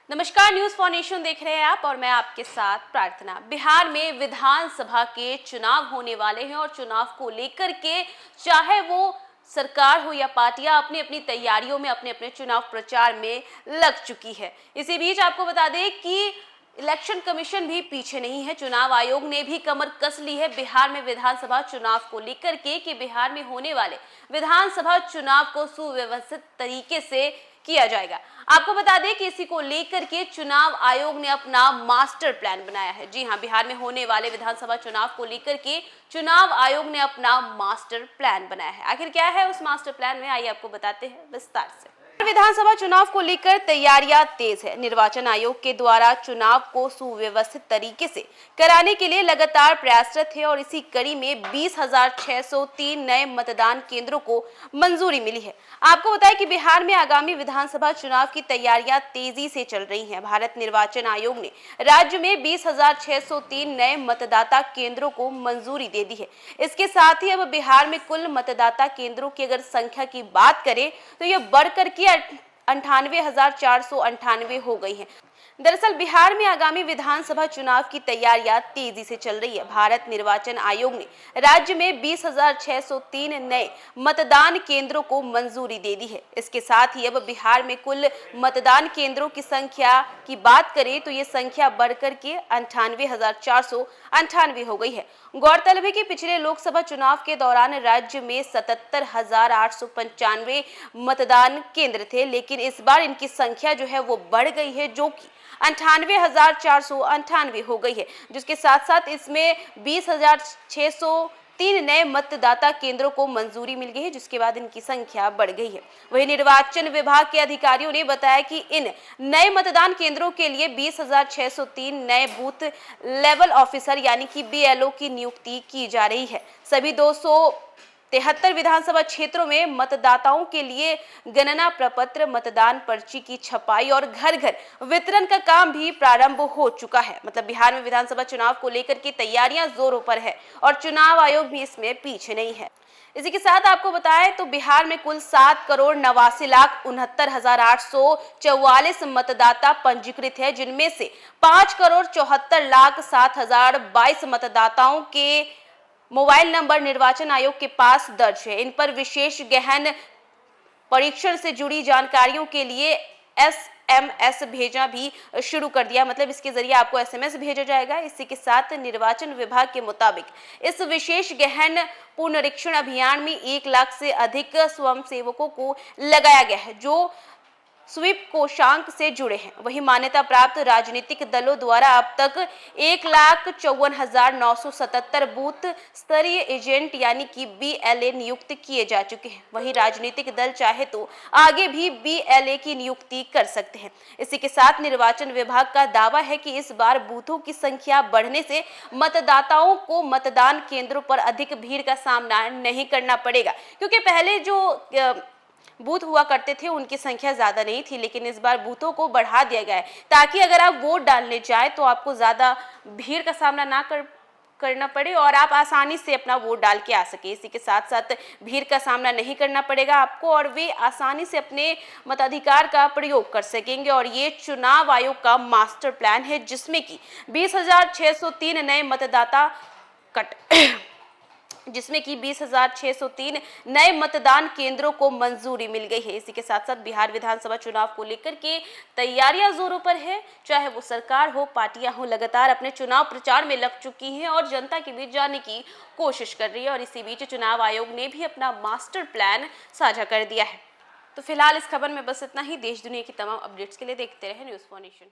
नमस्कार, news for nation देख रहे हैं आप और मैं आपके साथ प्रार्थना। बिहार में विधानसभा के चुनाव होने वाले हैं और चुनाव को लेकर के चाहे वो सरकार हो या पार्टियां अपनी अपनी तैयारियों में अपने अपने चुनाव प्रचार में लग चुकी है। इसी बीच आपको बता दें कि इलेक्शन कमीशन भी पीछे नहीं है। चुनाव आयोग ने भी कमर कस ली है बिहार में विधानसभा चुनाव को लेकर के कि बिहार में होने वाले विधानसभा चुनाव को सुव्यवस्थित तरीके से किया जाएगा। आपको बता दें कि इसी को लेकर के चुनाव आयोग ने अपना मास्टर प्लान बनाया है। जी हां, बिहार में होने वाले विधानसभा चुनाव को लेकर के चुनाव आयोग ने अपना मास्टर प्लान बनाया है। आखिर क्या है उस मास्टर प्लान में, आइए आपको बताते हैं विस्तार से। विधानसभा चुनाव को लेकर तैयारियां तेज है। निर्वाचन आयोग के द्वारा चुनाव को सुव्यवस्थित तरीके से कराने के लिए लगातार प्रयासरत है और इसी कड़ी में 20,603 नए मतदान केंद्रों को मंजूरी मिली है। आपको बताएं कि बिहार में आगामी विधानसभा चुनाव की तैयारियां तेजी से चल रही हैं। भारत निर्वाचन आयोग ने राज्य में 20,603 नए मतदाता केंद्रों को मंजूरी दे दी है। इसके साथ ही अब बिहार में कुल मतदाता केंद्रों की अगर संख्या की बात करें तो यह बढ़कर के 98,498 हो गई है। दरअसल बिहार में आगामी विधानसभा चुनाव की तैयारियां तेजी से चल रही है। भारत निर्वाचन आयोग ने राज्य में 20,603 नए मतदान केंद्रों को मंजूरी दे दी है। इसके साथ ही अब बिहार में कुल मतदान केंद्रों की संख्या की बात करें तो ये संख्या बढ़कर के 98,498 हो गई है। गौरतलब है कि पिछले लोकसभा चुनाव के दौरान राज्य में 77,895 मतदान केंद्र थे, लेकिन इस बार इनकी संख्या जो है वो बढ़ गई है, जो कि 98,498 हो गई है। जिसके साथ साथ इसमें 20,603 नए मतदाता केंद्रों को मंजूरी मिल गई है, जिसके बाद इनकी संख्या बढ़ गई है। वहीं निर्वाचन विभाग के अधिकारियों ने बताया कि इन नए मतदान केंद्रों के लिए 20,603 नए बूथ लेवल ऑफिसर यानी कि BLO की नियुक्ति की जा रही है। सभी 273 विधानसभा क्षेत्रों में मतदाताओं के लिए गणना प्रपत्र, मतदान पर्ची की छपाई और घर घर वितरण का काम भी प्रारंभ हो चुका है। मतलब बिहार में विधानसभा चुनाव को लेकर की तैयारियां जोरों पर है और चुनाव आयोग भी इसमें पीछे नहीं है। इसी के साथ आपको बताएं तो बिहार में कुल 7,89,69,844 मतदाता पंजीकृत है, जिनमें से 5,74,07,022 मतदाताओं के मोबाइल नंबर निर्वाचन आयोग के पास दर्ज है। इन पर विशेष गहन परीक्षण से जुड़ी जानकारियों के लिए SMS भेजना भी शुरू कर दिया। मतलब इसके जरिए आपको SMS भेजा जाएगा। इसी के साथ निर्वाचन विभाग के मुताबिक इस विशेष गहन पुनरीक्षण अभियान में 1 लाख से अधिक स्वयंसेवकों को लगाया गया है, जो स्वीप कोषांक से जुड़े हैं। वही मान्यता प्राप्त राजनीतिक दलों द्वारा अब तक 1,54,977 बूथ स्तरीय एजेंट यानी कि BLA नियुक्त किए जा चुके हैं। वही राजनीतिक दल चाहे तो आगे भी BLA की नियुक्ति कर सकते हैं। इसी के साथ निर्वाचन विभाग का दावा है कि इस बार बूथों की संख्या बढ़ने से मतदाताओं को मतदान केंद्रों पर अधिक भीड़ का सामना नहीं करना पड़ेगा, क्योंकि पहले जो बूथ हुआ करते थे उनकी संख्या ज्यादा नहीं थी, लेकिन इस बार बूथों को बढ़ा दिया गया है ताकि अगर आप वोट डालने जाए तो आपको ज्यादा भीड़ का सामना ना करना पड़े और आप आसानी से अपना वोट डाल के आ सके। इसी के साथ साथ भीड़ का सामना नहीं करना पड़ेगा आपको और वे आसानी से अपने मताधिकार का प्रयोग कर सकेंगे। और ये चुनाव आयोग का मास्टर प्लान है, जिसमें कि 20,603 नए मतदाता जिसमें कि 20,603 नए मतदान केंद्रों को मंजूरी मिल गई है। इसी के साथ साथ बिहार विधानसभा चुनाव को लेकर के तैयारियां जोरों पर है। चाहे वो सरकार हो, पार्टियां हो, लगातार अपने चुनाव प्रचार में लग चुकी हैं और जनता के बीच जाने की कोशिश कर रही है। और इसी बीच चुनाव आयोग ने भी अपना मास्टर प्लान साझा कर दिया है। तो फिलहाल इस खबर में बस इतना ही। देश दुनिया की तमाम अपडेट्स के लिए देखते रहे न्यूज़ फॉर नेशन।